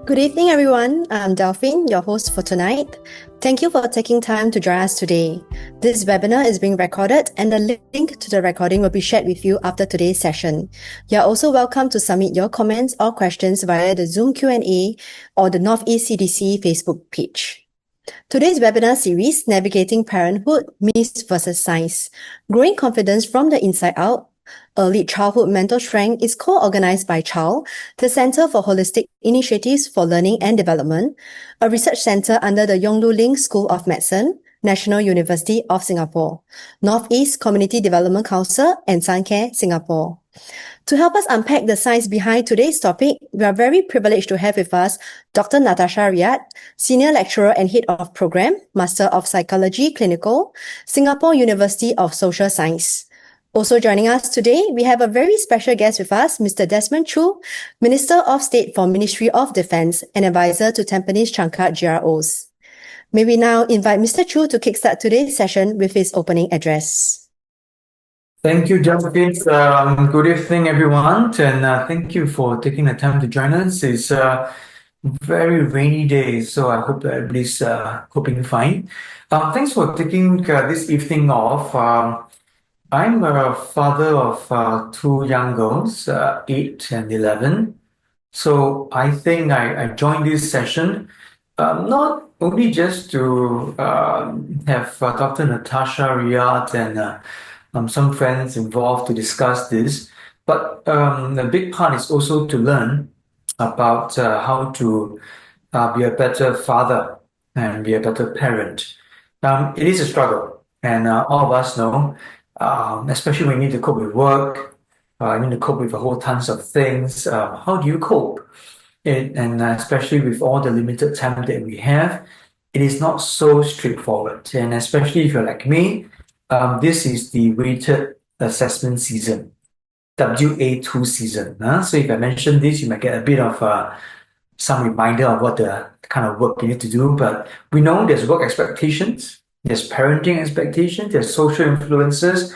Good evening, everyone. I'm Delphine, your host for tonight. Thank you for taking time to join us today. This webinar is being recorded, and the link to the recording will be shared with you after today's session. You're also welcome to submit your comments or questions via the Zoom Q&A or the North East CDC Facebook page. Today's webinar series, Navigating Parenthood, Myths versus Science, Growing Confidence from the Inside Out, Early Childhood Mental Strength is co-organized by CHILD, the Center for Holistic Initiatives for Learning and Development, a research center under the Yong Lu Ling School of Medicine, National University of Singapore, North East Community Development Council, and Suncare Singapore. To help us unpack the science behind today's topic, we are very privileged to have with us Dr. Natasha Riyad, Senior Lecturer and Head of Program, Master of Psychology Clinical, Singapore University of Social Science. Also joining us today, we have a very special guest with us, Mr. Desmond Chu, Minister of State for Ministry of Defence and Advisor to Tampines Changkat GROs. May we now invite Mr. Chu to kickstart today's session with his opening address. Thank you, Delphine. Good evening, everyone, and thank you for taking the time to join us. It's a very rainy day, so I hope that everybody's coping fine. Thanks for taking this evening off. I'm a father of two young girls, 8 and 11. So I think I joined this session not only just to have Dr. Natasha Riyad and some friends involved to discuss this, but a big part is also to learn about how to be a better father and be a better parent. It is a struggle, and all of us know, especially when you need to cope with work, you need to cope with a whole tons of things. How do you cope? And especially with all the limited time that we have, it is not so straightforward. And especially if you're like me, this is the weighted assessment season, WA2 season. So if I mention this, you might get a bit of some reminder of what the kind of work you need to do. But we know there's work expectations, there's parenting expectations, there's social influences,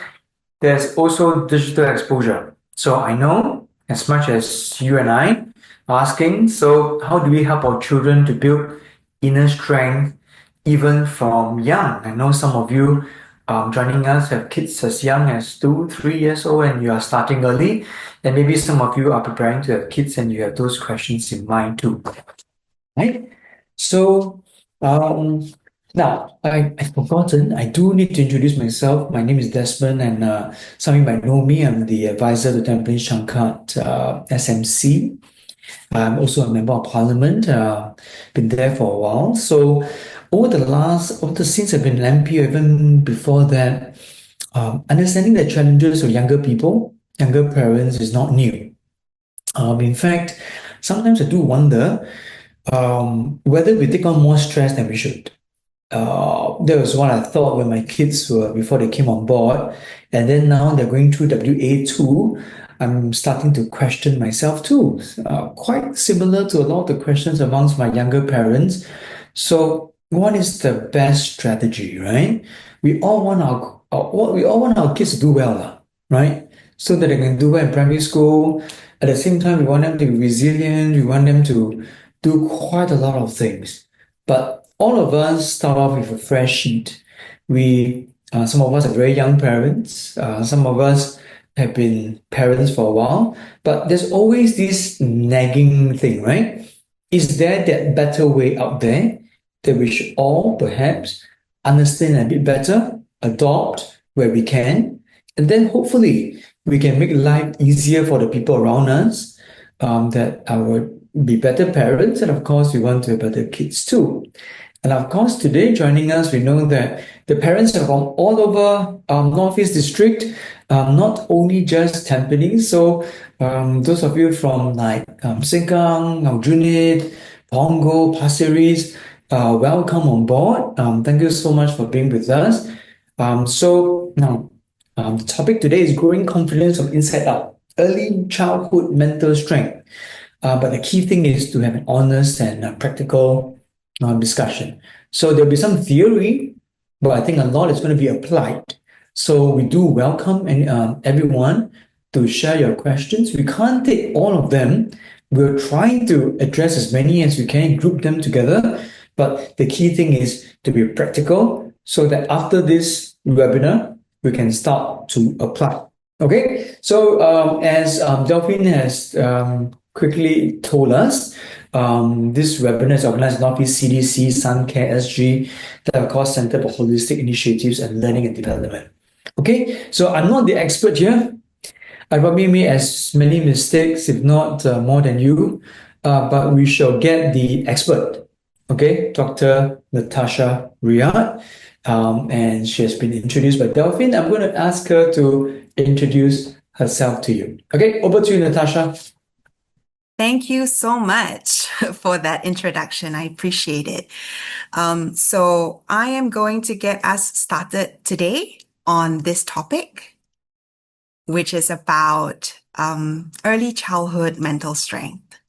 there's also digital exposure. So I know as much as you and I are asking, so how do we help our children to build inner strength even from young? I know some of you joining us have kids as young as 2, 3 years old, and you are starting early. And maybe some of you are preparing to have kids and you have those questions in mind too. Right? So now, I've forgotten, I do need to introduce myself. My name is Desmond, and some of you might know me. I'm the advisor to Tampines Changkat SMC. I'm also a member of parliament, been there for a while. So since I've been an MP, or even before that, understanding the challenges of younger people, younger parents is not new. In fact, sometimes I do wonder whether we take on more stress than we should. That was what I thought when my kids were, before they came on board. And then now they're going through WA2, I'm starting to question myself too. Quite similar to a lot of the questions amongst my younger parents. So what is the best strategy, right? We all want our kids to do well, right? So that they can do well in primary school. At the same time, we want them to be resilient. We want them to do quite a lot of things. But all of us start off with a fresh sheet. Some of us are very young parents. Some of us have been parents for a while. But there's always this nagging thing, right? Is there that better way out there that we should all perhaps understand a bit better, adopt where we can, and then hopefully we can make life easier for the people around us, that our be better parents, and of course we want to have better kids too. And of course today joining us, we know that the parents are from all over North East District, not only just Tampines. So those of you from like Sengkang, Aljunied, Punggol, Pasir Ris, welcome on board. Thank you so much for being with us. So now the topic today is growing confidence from inside out, early childhood mental strength. But the key thing is to have an honest and practical discussion. So there'll be some theory, but I think a lot is going to be applied. So we do welcome everyone to share your questions. We can't take all of them, we're trying to address as many as we can, group them together. But the key thing is to be practical so that after this webinar, we can start to apply. Okay, so as Delphine has quickly told us, this webinar is organized by North East CDC, Suncare SG, the Cost Center for Holistic Initiatives and Learning and Development. Okay, so I'm not the expert here. I probably made as many mistakes, if not more than you, but we shall get the expert, okay, Dr. Natasha Riyad, and she has been introduced by Delphine. I'm going to ask her to introduce herself to you. Okay, over to you, Natasha. Thank you so much for that introduction. I appreciate it. So I am going to get us started today on this topic, which is about early childhood mental strength.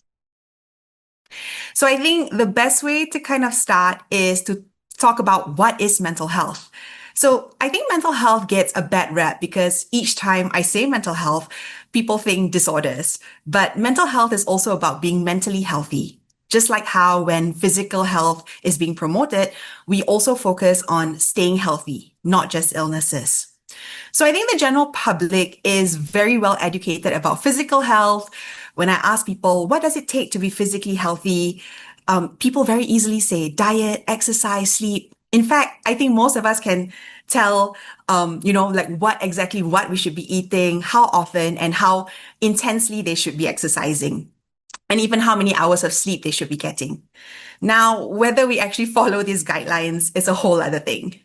So I think the best way to kind of start is to talk about what is mental health. So I think mental health gets a bad rap because each time I say mental health, people think disorders. But mental health is also about being mentally healthy. Just like how when physical health is being promoted, we also focus on staying healthy, not just illnesses. So I think the general public is very well educated about physical health. When I ask people, what does it take to be physically healthy? People very easily say diet, exercise, sleep. In fact, I think most of us can tell, like what we should be eating, how often, and how intensely they should be exercising, and even how many hours of sleep they should be getting. Now, whether we actually follow these guidelines is a whole other thing.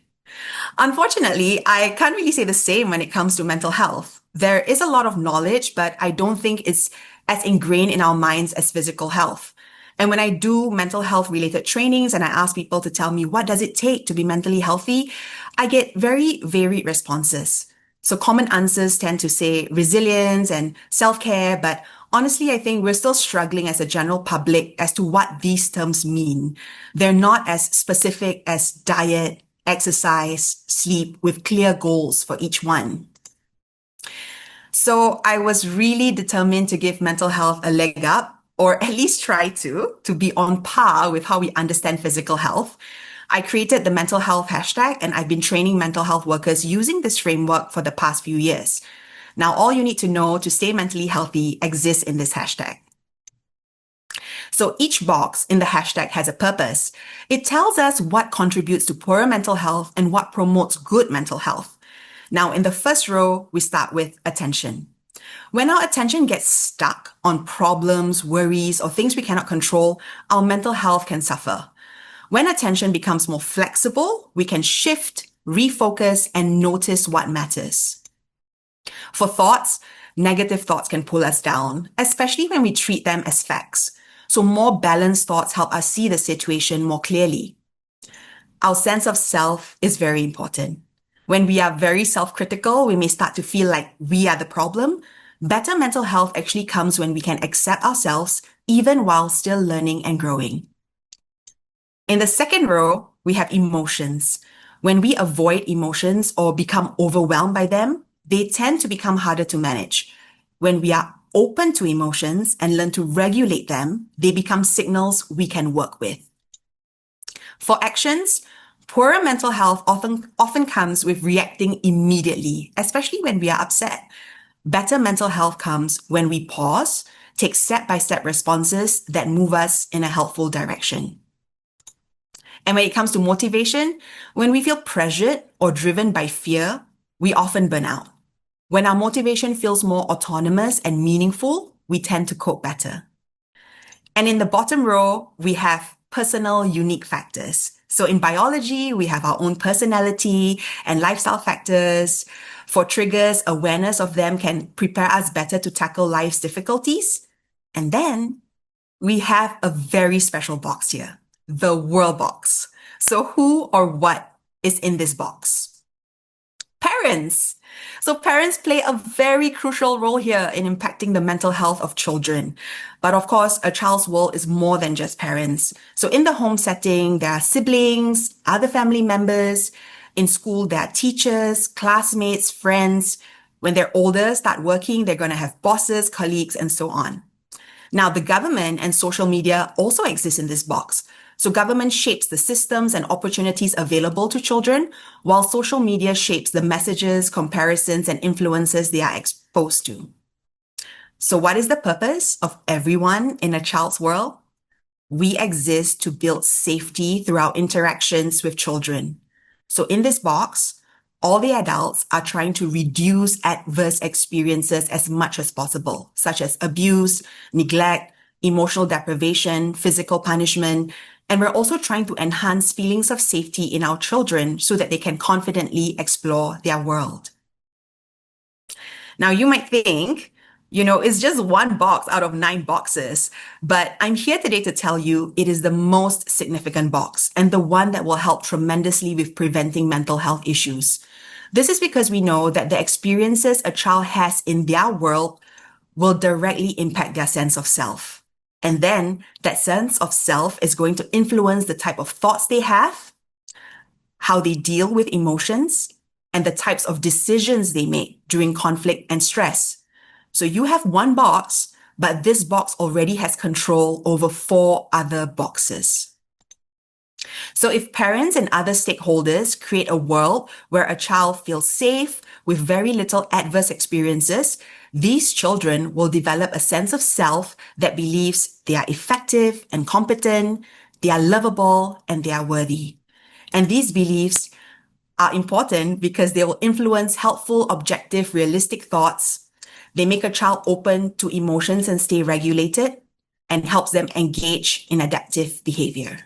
Unfortunately, I can't really say the same when it comes to mental health. There is a lot of knowledge, but I don't think it's as ingrained in our minds as physical health. And when I do mental health related trainings and I ask people to tell me what does it take to be mentally healthy, I get very varied responses. So common answers tend to say resilience and self-care, but honestly, I think we're still struggling as a general public as to what these terms mean. They're not as specific as diet, exercise, sleep, with clear goals for each one. So I was really determined to give mental health a leg up, or at least try to be on par with how we understand physical health. I created the mental health hashtag, and I've been training mental health workers using this framework for the past few years. Now, all you need to know to stay mentally healthy exists in this hashtag. So each box in the hashtag has a purpose. It tells us what contributes to poorer mental health and what promotes good mental health. Now, in the first row, we start with attention. When our attention gets stuck on problems, worries, or things we cannot control, our mental health can suffer. When attention becomes more flexible, we can shift, refocus, and notice what matters. For thoughts, negative thoughts can pull us down, especially when we treat them as facts. So more balanced thoughts help us see the situation more clearly. Our sense of self is very important. When we are very self-critical, we may start to feel like we are the problem. Better mental health actually comes when we can accept ourselves, even while still learning and growing. In the second row, we have emotions. When we avoid emotions or become overwhelmed by them, they tend to become harder to manage. When we are open to emotions and learn to regulate them, they become signals we can work with. For actions, poorer mental health often comes with reacting immediately, especially when we are upset. Better mental health comes when we pause, take step-by-step responses that move us in a helpful direction. And when it comes to motivation, when we feel pressured or driven by fear, we often burn out. When our motivation feels more autonomous and meaningful, we tend to cope better. And in the bottom row, we have personal unique factors. So in biology, we have our own personality and lifestyle factors. For triggers, awareness of them can prepare us better to tackle life's difficulties. And then we have a very special box here, the world box. So who or what is in this box? Parents. So parents play a very crucial role here in impacting the mental health of children. But of course, a child's world is more than just parents. So in the home setting, there are siblings, other family members. In school, there are teachers, classmates, friends. When they're older, start working, they're going to have bosses, colleagues, and so on. Now, the government and social media also exist in this box. So government shapes the systems and opportunities available to children, while social media shapes the messages, comparisons, and influences they are exposed to. So what is the purpose of everyone in a child's world? We exist to build safety through our interactions with children. So in this box, all the adults are trying to reduce adverse experiences as much as possible, such as abuse, neglect, emotional deprivation, physical punishment. And we're also trying to enhance feelings of safety in our children so that they can confidently explore their world. Now, you might think, it's just one box out of 9 boxes, but I'm here today to tell you it is the most significant box and the one that will help tremendously with preventing mental health issues. This is because we know that the experiences a child has in their world will directly impact their sense of self. And then that sense of self is going to influence the type of thoughts they have, how they deal with emotions, and the types of decisions they make during conflict and stress. So you have one box, but this box already has control over 4 other boxes. So if parents and other stakeholders create a world where a child feels safe with very little adverse experiences, these children will develop a sense of self that believes they are effective and competent, they are lovable, and they are worthy. And these beliefs are important because they will influence helpful, objective, realistic thoughts. They make a child open to emotions and stay regulated, and helps them engage in adaptive behavior.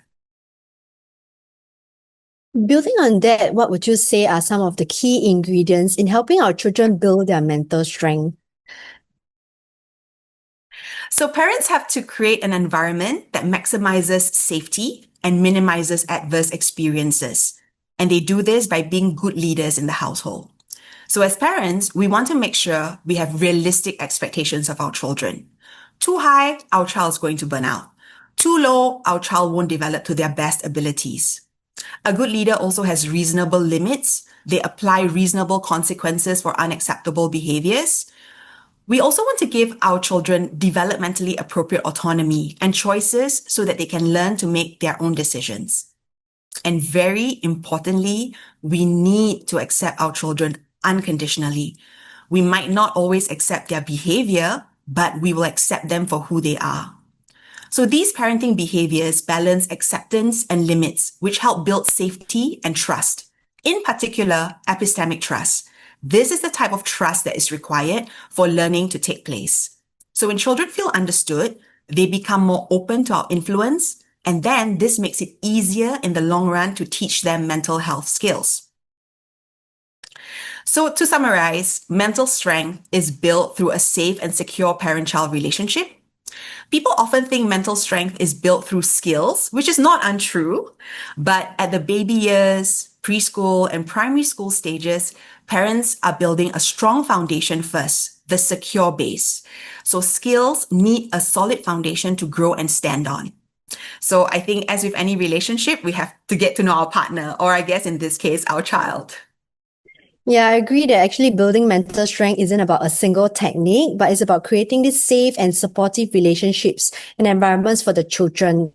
Building on that, what would you say are some of the key ingredients in helping our children build their mental strength? So parents have to create an environment that maximizes safety and minimizes adverse experiences. And they do this by being good leaders in the household. So as parents, we want to make sure we have realistic expectations of our children. Too high, our child's going to burn out. Too low, our child won't develop to their best abilities. A good leader also has reasonable limits. They apply reasonable consequences for unacceptable behaviors. We also want to give our children developmentally appropriate autonomy and choices so that they can learn to make their own decisions. And very importantly, we need to accept our children unconditionally. We might not always accept their behavior, but we will accept them for who they are. So these parenting behaviors balance acceptance and limits, which help build safety and trust. In particular, epistemic trust. This is the type of trust that is required for learning to take place. So when children feel understood, they become more open to our influence, and then this makes it easier in the long run to teach them mental health skills. So to summarize, mental strength is built through a safe and secure parent-child relationship. People often think mental strength is built through skills, which is not untrue. But at the baby years, preschool, and primary school stages, parents are building a strong foundation first, the secure base. So skills need a solid foundation to grow and stand on. So I think as with any relationship, we have to get to know our partner, or I guess in this case, our child. Yeah, I agree that actually building mental strength isn't about a single technique, but it's about creating these safe and supportive relationships and environments for the children.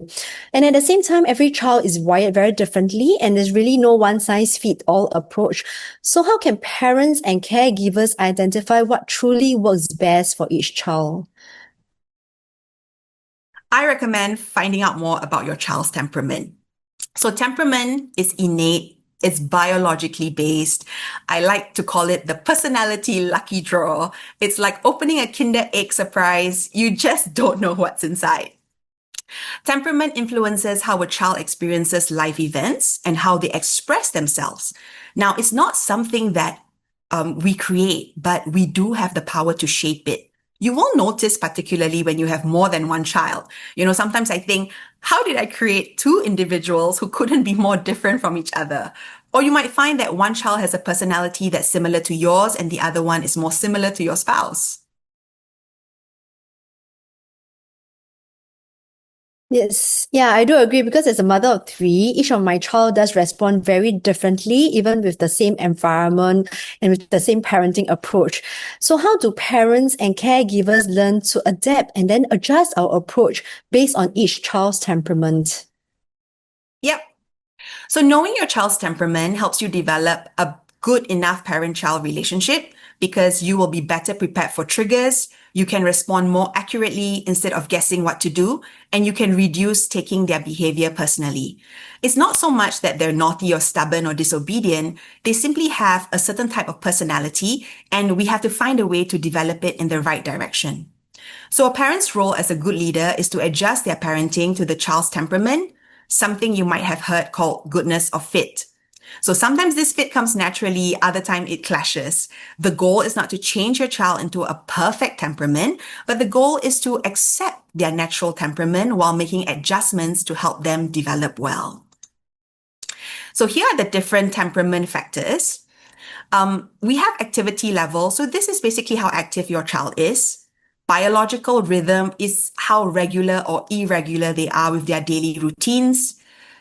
And at the same time, every child is wired very differently, and there's really no one-size-fits-all approach. So how can parents and caregivers identify what truly works best for each child? I recommend finding out more about your child's temperament. So temperament is innate. It's biologically based. I like to call it the personality lucky draw. It's like opening a Kinder Egg surprise. You just don't know what's inside. Temperament influences how a child experiences life events and how they express themselves. Now, it's not something that we create, but we do have the power to shape it. You will notice, particularly when you have more than one child. Sometimes I think, how did I create 2 individuals who couldn't be more different from each other? Or you might find that one child has a personality that's similar to yours and the other one is more similar to your spouse. Yes, yeah, I do agree because as a mother of three, each of my child does respond very differently, even with the same environment and with the same parenting approach. So how do parents and caregivers learn to adapt and then adjust our approach based on each child's temperament? Yep. So knowing your child's temperament helps you develop a good enough parent-child relationship because you will be better prepared for triggers. You can respond more accurately instead of guessing what to do, and you can reduce taking their behavior personally. It's not so much that they're naughty or stubborn or disobedient. They simply have a certain type of personality, and we have to find a way to develop it in the right direction. So a parent's role as a good leader is to adjust their parenting to the child's temperament, something you might have heard called goodness of fit. So sometimes this fit comes naturally, other time it clashes. The goal is not to change your child into a perfect temperament, but the goal is to accept their natural temperament while making adjustments to help them develop well. So here are the different temperament factors. We have activity level. So this is basically how active your child is. Biological rhythm is how regular or irregular they are with their daily routines.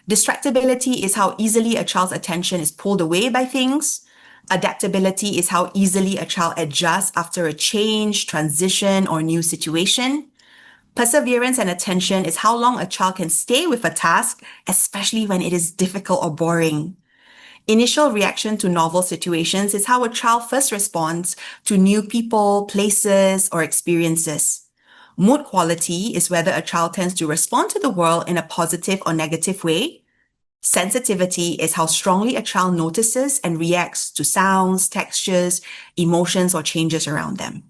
Distractibility is how easily a child's attention is pulled away by things. Adaptability is how easily a child adjusts after a change, transition, or new situation. Perseverance and attention is how long a child can stay with a task, especially when it is difficult or boring. Initial reaction to novel situations is how a child first responds to new people, places, or experiences. Mood quality is whether a child tends to respond to the world in a positive or negative way. Sensitivity is how strongly a child notices and reacts to sounds, textures, emotions, or changes around them.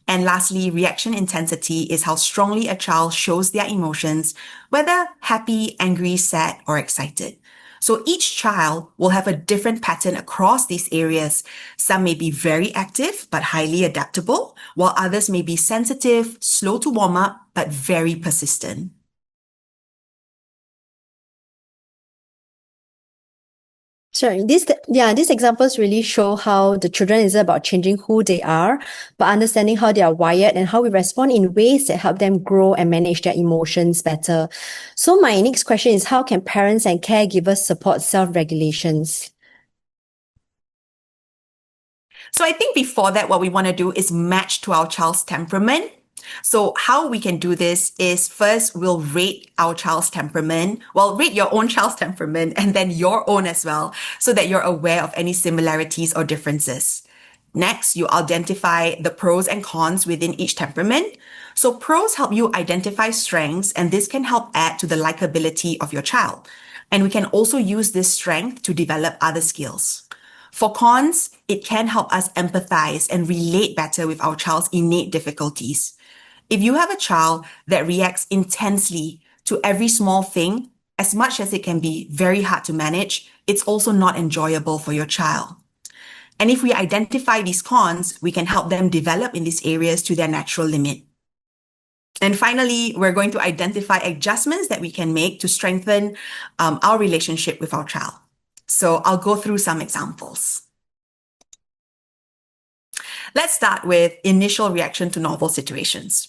And lastly, reaction intensity is how strongly a child shows their emotions, whether happy, angry, sad, or excited. So each child will have a different pattern across these areas. Some may be very active, but highly adaptable, while others may be sensitive, slow to warm up, but very persistent. Sure. These examples really show how the children isn't about changing who they are, but understanding how they are wired and how we respond in ways that help them grow and manage their emotions better. So my next question is, how can parents and caregivers support self-regulations? So I think before that, what we want to do is match to our child's temperament. So how we can do this is first we'll rate our child's temperament. Well, rate your own child's temperament and then your own as well, so that you're aware of any similarities or differences. Next, you identify the pros and cons within each temperament. So pros help you identify strengths, and this can help add to the likability of your child. And we can also use this strength to develop other skills. For cons, it can help us empathize and relate better with our child's innate difficulties. If you have a child that reacts intensely to every small thing, as much as it can be very hard to manage, it's also not enjoyable for your child. And if we identify these cons, we can help them develop in these areas to their natural limit. And finally, we're going to identify adjustments that we can make to strengthen our relationship with our child. So I'll go through some examples. Let's start with initial reaction to novel situations.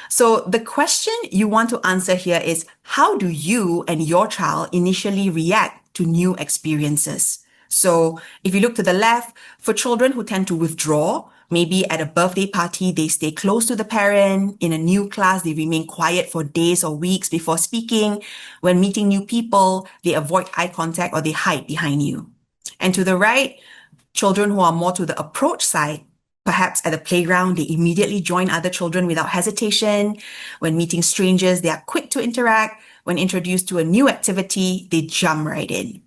So the question you want to answer here is, how do you and your child initially react to new experiences? So if you look to the left, for children who tend to withdraw, maybe at a birthday party, they stay close to the parent. In a new class, they remain quiet for days or weeks before speaking. When meeting new people, they avoid eye contact or they hide behind you. And to the right, children who are more to the approach side, perhaps at the playground, they immediately join other children without hesitation. When meeting strangers, they are quick to interact. When introduced to a new activity, they jump right in.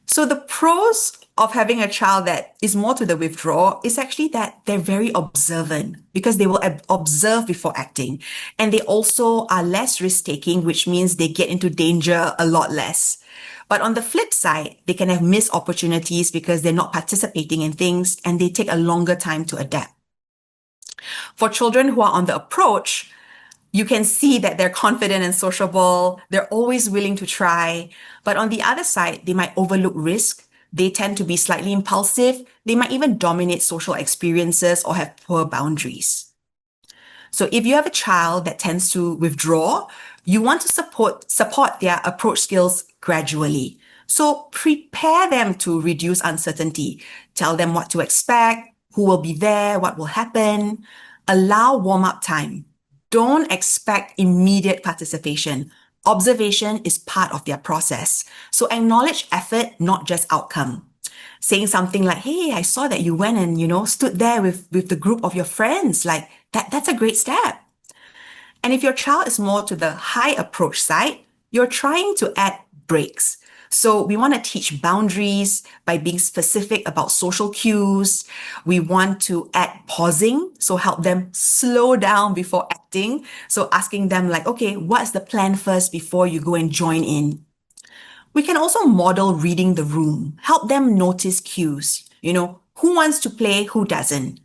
So the pros of having a child that is more to the withdrawal is actually that they're very observant because they will observe before acting. And they also are less risk-taking, which means they get into danger a lot less. But on the flip side, they can have missed opportunities because they're not participating in things and they take a longer time to adapt. For children who are on the approach, you can see that they're confident and sociable. They're always willing to try. But on the other side, they might overlook risk. They tend to be slightly impulsive. They might even dominate social experiences or have poor boundaries. So if you have a child that tends to withdraw, you want to support their approach skills gradually. So prepare them to reduce uncertainty. Tell them what to expect, who will be there, what will happen. Allow warm-up time. Don't expect immediate participation. Observation is part of their process. So acknowledge effort, not just outcome. Saying something like, hey, I saw that you went and, stood there with the group of your friends. Like that's a great step. And if your child is more to the high approach side, you're trying to add breaks. So we want to teach boundaries by being specific about social cues. We want to add pausing, so help them slow down before acting. So asking them like, okay, what's the plan first before you go and join in? We can also model reading the room, help them notice cues. Who wants to play, who doesn't?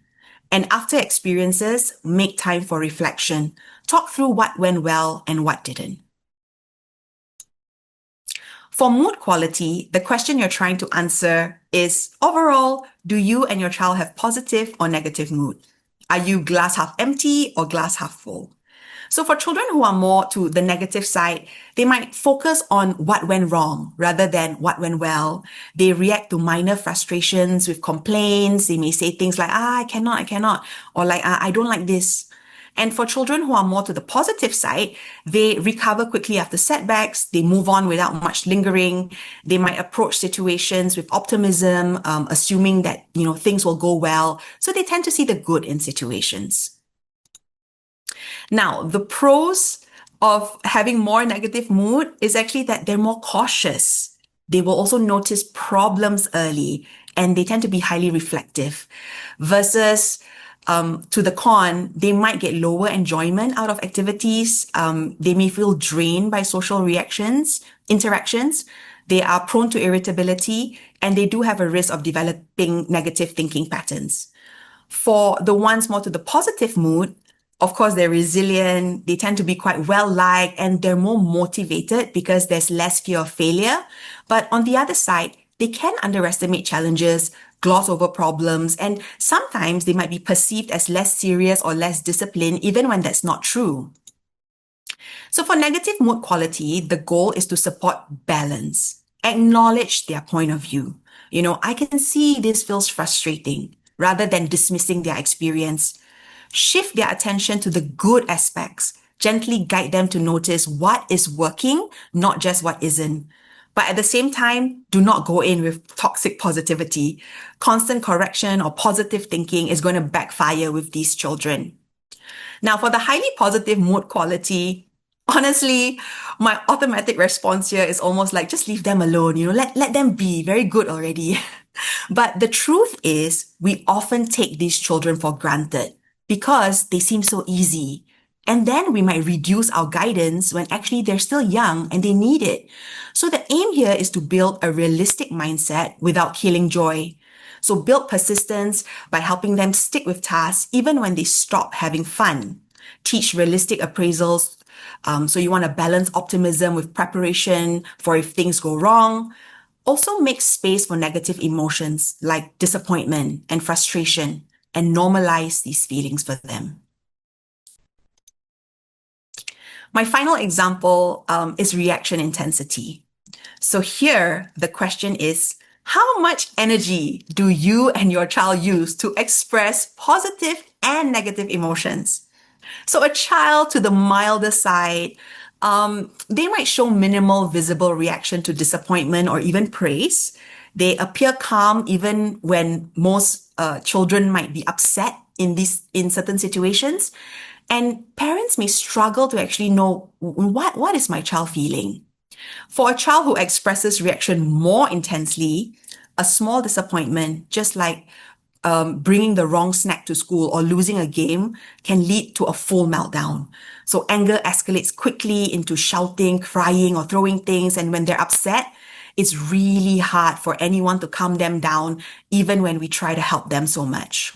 And after experiences, make time for reflection. Talk through what went well and what didn't. For mood quality, the question you're trying to answer is, overall, do you and your child have positive or negative mood? Are you glass half empty or glass half full? So for children who are more to the negative side, they might focus on what went wrong rather than what went well. They react to minor frustrations with complaints. They may say things like, I cannot, or like, I don't like this. And for children who are more to the positive side, they recover quickly after setbacks. They move on without much lingering. They might approach situations with optimism, assuming that, things will go well. So they tend to see the good in situations. Now, the pros of having more negative mood is actually that they're more cautious. They will also notice problems early, and they tend to be highly reflective. Versus to the con, they might get lower enjoyment out of activities. They may feel drained by social interactions. They are prone to irritability, and they do have a risk of developing negative thinking patterns. For the ones more to the positive mood, of course, they're resilient, they tend to be quite well-liked, and they're more motivated because there's less fear of failure. But on the other side, they can underestimate challenges, gloss over problems, and sometimes they might be perceived as less serious or less disciplined, even when that's not true. So for negative mood quality, the goal is to support balance, acknowledge their point of view. I can see this feels frustrating, rather than dismissing their experience. Shift their attention to the good aspects. Gently guide them to notice what is working, not just what isn't. But at the same time, do not go in with toxic positivity. Constant correction or positive thinking is going to backfire with these children. Now, for the highly positive mood quality, honestly, my automatic response here is almost like, just leave them alone, let them be very good already. But the truth is, we often take these children for granted because they seem so easy. And then we might reduce our guidance when actually they're still young and they need it. So the aim here is to build a realistic mindset without killing joy. So build persistence by helping them stick with tasks even when they stop having fun. Teach realistic appraisals. So you want to balance optimism with preparation for if things go wrong. Also make space for negative emotions like disappointment and frustration, and normalize these feelings for them. My final example is reaction intensity. So here, the question is, how much energy do you and your child use to express positive and negative emotions? So a child to the milder side, they might show minimal visible reaction to disappointment or even praise. They appear calm even when most children might be upset in certain situations. And parents may struggle to actually know what is my child feeling. For a child who expresses reaction more intensely, a small disappointment, just like bringing the wrong snack to school or losing a game, can lead to a full meltdown. So anger escalates quickly into shouting, crying, or throwing things. And when they're upset, it's really hard for anyone to calm them down, even when we try to help them so much.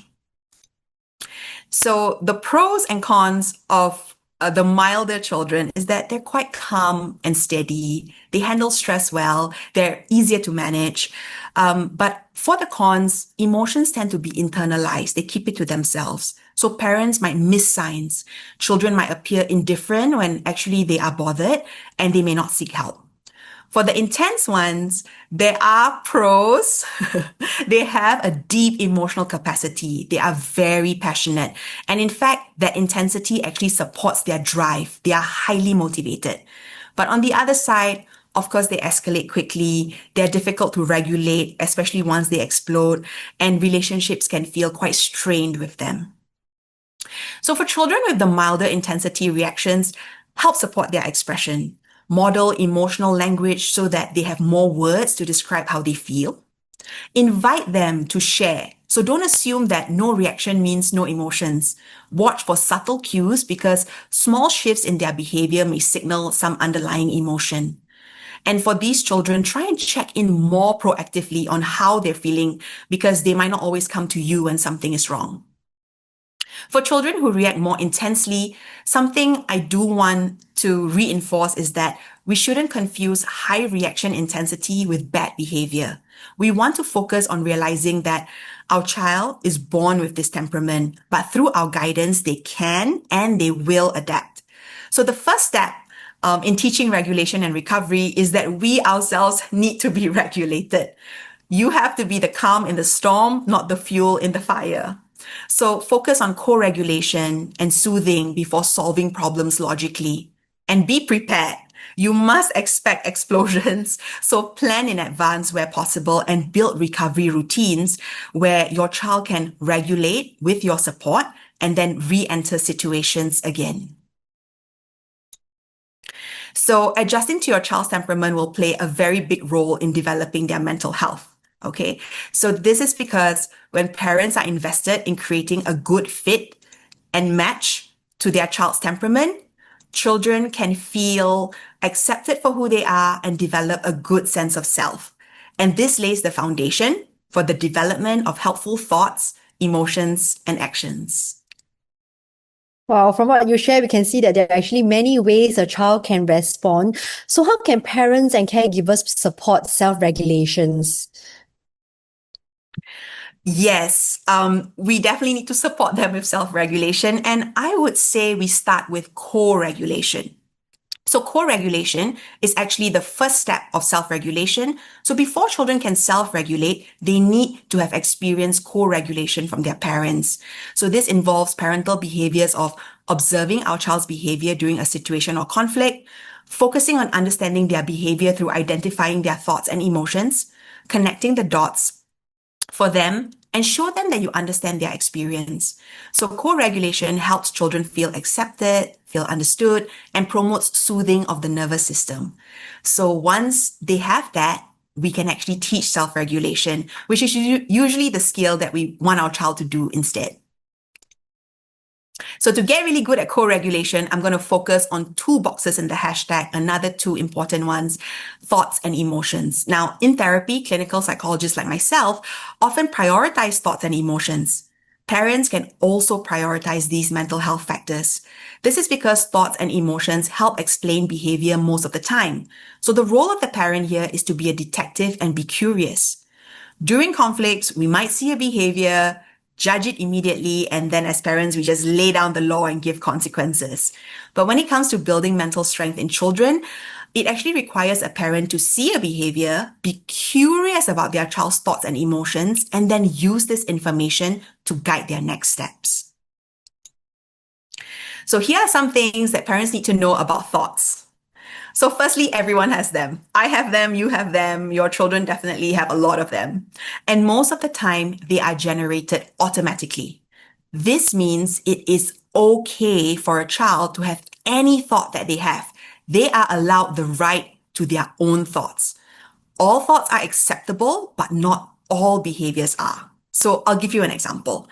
So the pros and cons of the milder children is that they're quite calm and steady. They handle stress well. They're easier to manage. But for the cons, emotions tend to be internalized. They keep it to themselves. So parents might miss signs. Children might appear indifferent when actually they are bothered and they may not seek help. For the intense ones, there are pros. They have a deep emotional capacity. They are very passionate. And in fact, that intensity actually supports their drive. They are highly motivated. But on the other side, of course, they escalate quickly. They're difficult to regulate, especially once they explode, and relationships can feel quite strained with them. So for children with the milder intensity reactions, help support their expression. Model emotional language so that they have more words to describe how they feel. Invite them to share. So don't assume that no reaction means no emotions. Watch for subtle cues because small shifts in their behavior may signal some underlying emotion. And for these children, try and check in more proactively on how they're feeling because they might not always come to you when something is wrong. For children who react more intensely, something I do want to reinforce is that we shouldn't confuse high reaction intensity with bad behavior. We want to focus on realizing that our child is born with this temperament, but through our guidance, they can and they will adapt. So the first step in teaching regulation and recovery is that we ourselves need to be regulated. You have to be the calm in the storm, not the fuel in the fire. So focus on co-regulation and soothing before solving problems logically. And be prepared. You must expect explosions. So plan in advance where possible and build recovery routines where your child can regulate with your support and then re-enter situations again. So adjusting to your child's temperament will play a very big role in developing their mental health. Okay, so this is because when parents are invested in creating a good fit and match to their child's temperament, children can feel accepted for who they are and develop a good sense of self. And this lays the foundation for the development of helpful thoughts, emotions, and actions. Wow, from what you share, we can see that there are actually many ways a child can respond. So how can parents and caregivers support self-regulations? Yes, we definitely need to support them with self-regulation. And I would say we start with co-regulation. So co-regulation is actually the first step of self-regulation. So before children can self-regulate, they need to have experienced co-regulation from their parents. So this involves parental behaviors of observing our child's behavior during a situation or conflict, focusing on understanding their behavior through identifying their thoughts and emotions, connecting the dots for them, and show them that you understand their experience. So co-regulation helps children feel accepted, feel understood, and promotes soothing of the nervous system. So once they have that, we can actually teach self-regulation, which is usually the skill that we want our child to do instead. So to get really good at co-regulation, I'm going to focus on two boxes in the hashtag, another two important ones, thoughts and emotions. Now, in therapy, clinical psychologists like myself often prioritize thoughts and emotions. Parents can also prioritize these mental health factors. This is because thoughts and emotions help explain behavior most of the time. So the role of the parent here is to be a detective and be curious. During conflicts, we might see a behavior, judge it immediately, and then as parents, we just lay down the law and give consequences. But when it comes to building mental strength in children, it actually requires a parent to see a behavior, be curious about their child's thoughts and emotions, and then use this information to guide their next steps. So here are some things that parents need to know about thoughts. So firstly, everyone has them. I have them, you have them, your children definitely have a lot of them. And most of the time, they are generated automatically. This means it is okay for a child to have any thought that they have. They are allowed the right to their own thoughts. All thoughts are acceptable, but not all behaviors are. So I'll give you an example.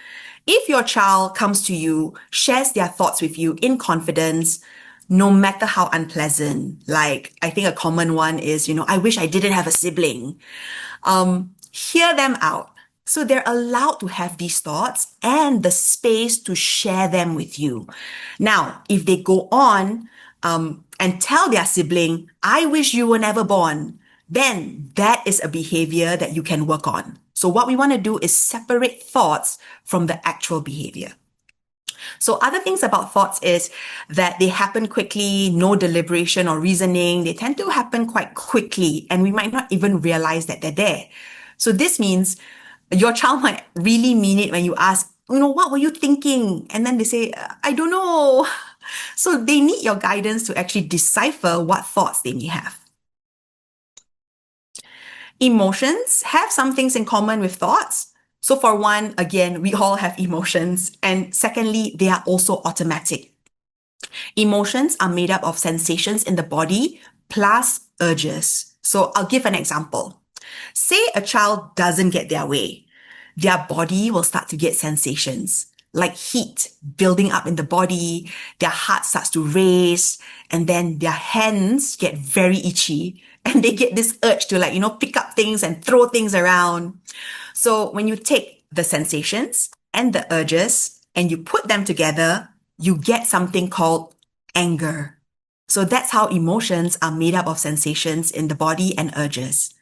If your child comes to you, shares their thoughts with you in confidence, no matter how unpleasant, like I think a common one is, I wish I didn't have a sibling. Hear them out. So they're allowed to have these thoughts and the space to share them with you. Now, if they go on and tell their sibling, I wish you were never born, then that is a behavior that you can work on. So what we want to do is separate thoughts from the actual behavior. So other things about thoughts is that they happen quickly, no deliberation or reasoning. They tend to happen quite quickly, and we might not even realize that they're there. So this means your child might really mean it when you ask, what were you thinking? And then they say, I don't know. So they need your guidance to actually decipher what thoughts they may have. Emotions have some things in common with thoughts. So for one, again, we all have emotions. And secondly, they are also automatic. Emotions are made up of sensations in the body plus urges. So I'll give an example. Say a child doesn't get their way. Their body will start to get sensations like heat building up in the body. Their heart starts to race, and then their hands get very itchy, and they get this urge to pick up things and throw things around. So when you take the sensations and the urges and you put them together, you get something called anger. So that's how emotions are made up of sensations in the body and urges.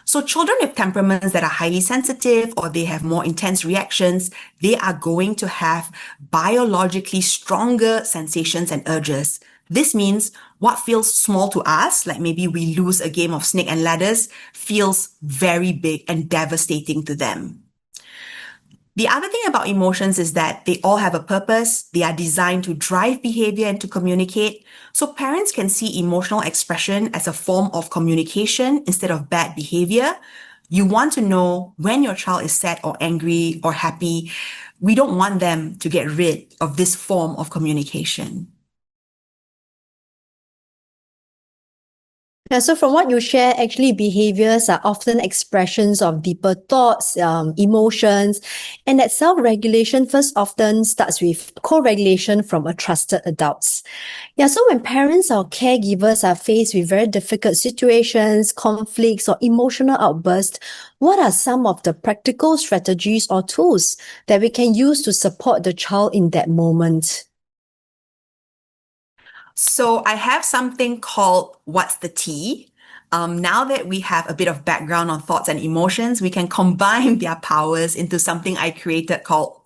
So children with temperaments that are highly sensitive or they have more intense reactions, they are going to have biologically stronger sensations and urges. This means what feels small to us, like maybe we lose a game of snake and ladders, feels very big and devastating to them. The other thing about emotions is that they all have a purpose. They are designed to drive behavior and to communicate. So parents can see emotional expression as a form of communication instead of bad behavior. You want to know when your child is sad or angry or happy. We don't want them to get rid of this form of communication. Yeah, so from what you share, actually behaviors are often expressions of deeper thoughts, emotions, and that self-regulation first often starts with co-regulation from a trusted adults. Yeah, so when parents or caregivers are faced with very difficult situations, conflicts, or emotional outbursts, what are some of the practical strategies or tools that we can use to support the child in that moment? So I have something called What's the Tea? Now that we have a bit of background on thoughts and emotions, we can combine their powers into something I created called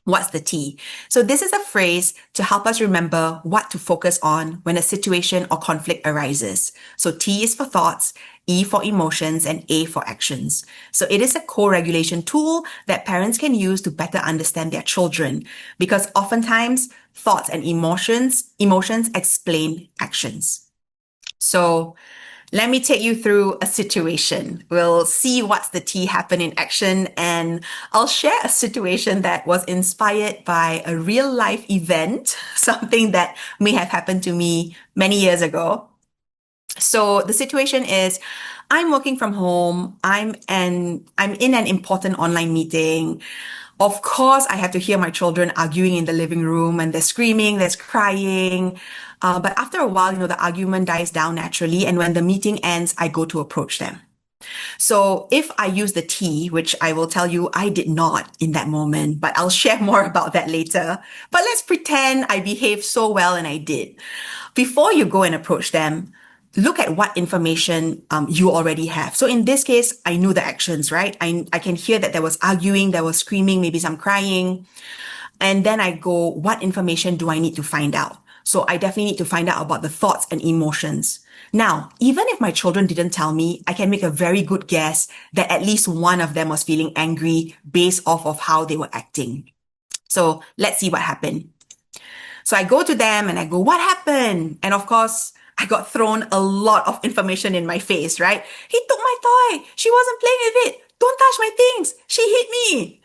What's the Tea? So this is a phrase to help us remember what to focus on when a situation or conflict arises. So T is for thoughts, E for emotions, and A for actions. So it is a co-regulation tool that parents can use to better understand their children, because oftentimes thoughts and emotions explain actions. So let me take you through a situation. We'll see what's the tea happen in action, and I'll share a situation that was inspired by a real life event, something that may have happened to me many years ago. So the situation is, I'm working from home. I'm in an important online meeting. Of course, I have to hear my children arguing in the living room, and they're screaming, there's crying. But after a while, the argument dies down naturally. And when the meeting ends, I go to approach them. So if I use the T, which I will tell you I did not in that moment, but I'll share more about that later. But let's pretend I behaved so well and I did. Before you go and approach them, look at what information you already have. So in this case, I knew the actions, right? I can hear that there was arguing, there was screaming, maybe some crying. And then I go, what information do I need to find out? So I definitely need to find out about the thoughts and emotions. Now, even if my children didn't tell me, I can make a very good guess that at least one of them was feeling angry based off of how they were acting. So let's see what happened. So I go to them and I go, what happened? And of course, I got thrown a lot of information in my face, right? He took my toy. She wasn't playing with it. Don't touch my things. She hit me.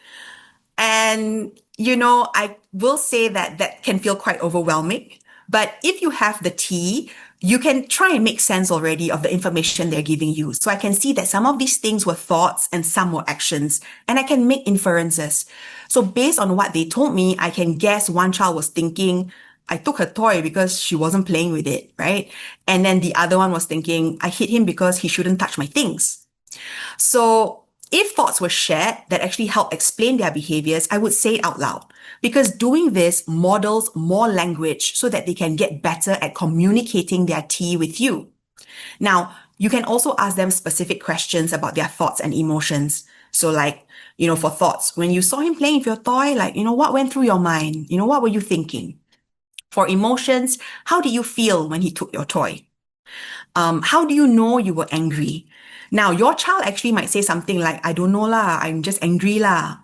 And, I will say that that can feel quite overwhelming. But if you have the T, you can try and make sense already of the information they're giving you. So I can see that some of these things were thoughts and some were actions, and I can make inferences. So based on what they told me, I can guess one child was thinking, I took her toy because she wasn't playing with it, right? And then the other one was thinking, I hit him because he shouldn't touch my things. So if thoughts were shared that actually help explain their behaviors, I would say it out loud, because doing this models more language so that they can get better at communicating their T with you. Now, you can also ask them specific questions about their thoughts and emotions. So like, for thoughts, when you saw him playing with your toy, like, what went through your mind? What were you thinking? For emotions, how did you feel when he took your toy? How do you know you were angry? Now, your child actually might say something like, I don't know lah, I'm just angry lah.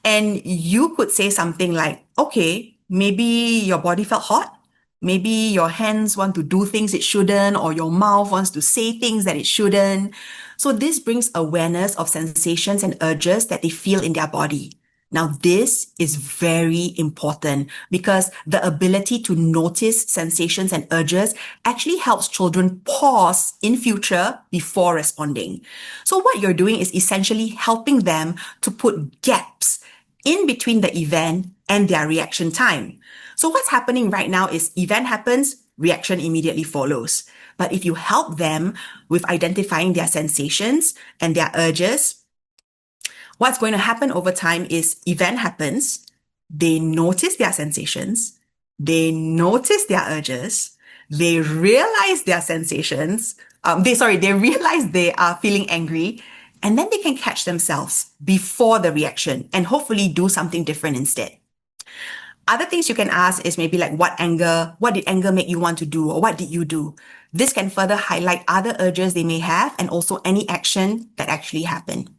And you could say something like, okay, maybe your body felt hot. Maybe your hands want to do things it shouldn't, or your mouth wants to say things that it shouldn't. So this brings awareness of sensations and urges that they feel in their body. Now, this is very important because the ability to notice sensations and urges actually helps children pause in future before responding. So what you're doing is essentially helping them to put gaps in between the event and their reaction time. So what's happening right now is event happens, reaction immediately follows. But if you help them with identifying their sensations and their urges, what's going to happen over time is event happens, they notice their sensations, they notice their urges, they realize their sensations, they realize they are feeling angry, and then they can catch themselves before the reaction and hopefully do something different instead. Other things you can ask is maybe like what did anger make you want to do, or what did you do? This can further highlight other urges they may have and also any action that actually happened.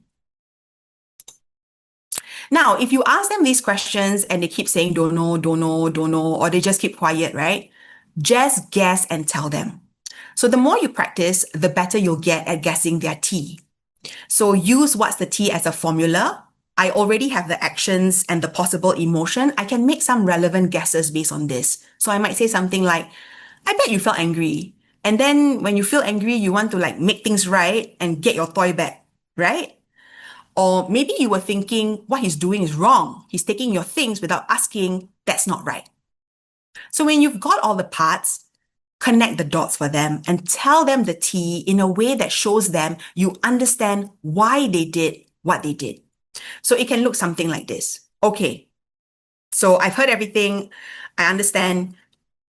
Now, if you ask them these questions and they keep saying, don't know, don't know, don't know, or they just keep quiet, right? Just guess and tell them. So the more you practice, the better you'll get at guessing their T. So use what's the T as a formula. I already have the actions and the possible emotion. I can make some relevant guesses based on this. So I might say something like, I bet you felt angry. And then when you feel angry, you want to like make things right and get your toy back, right? Or maybe you were thinking what he's doing is wrong. He's taking your things without asking. That's not right. So when you've got all the parts, connect the dots for them and tell them the T in a way that shows them you understand why they did what they did. So it can look something like this. Okay, so I've heard everything. I understand.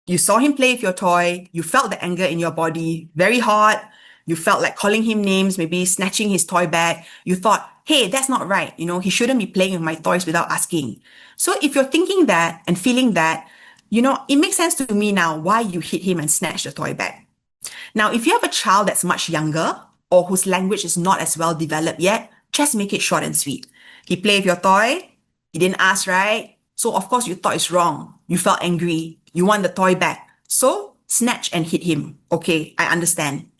You saw him play with your toy. You felt the anger in your body, very hot. You felt like calling him names, maybe snatching his toy back. You thought, hey, that's not right. He shouldn't be playing with my toys without asking. So if you're thinking that and feeling that, it makes sense to me now why you hit him and snatched the toy back. Now, if you have a child that's much younger or whose language is not as well developed yet, just make it short and sweet. He played with your toy. He didn't ask, right? So of course you thought it's wrong. You felt angry. You want the toy back. So snatch and hit him. Okay, I understand.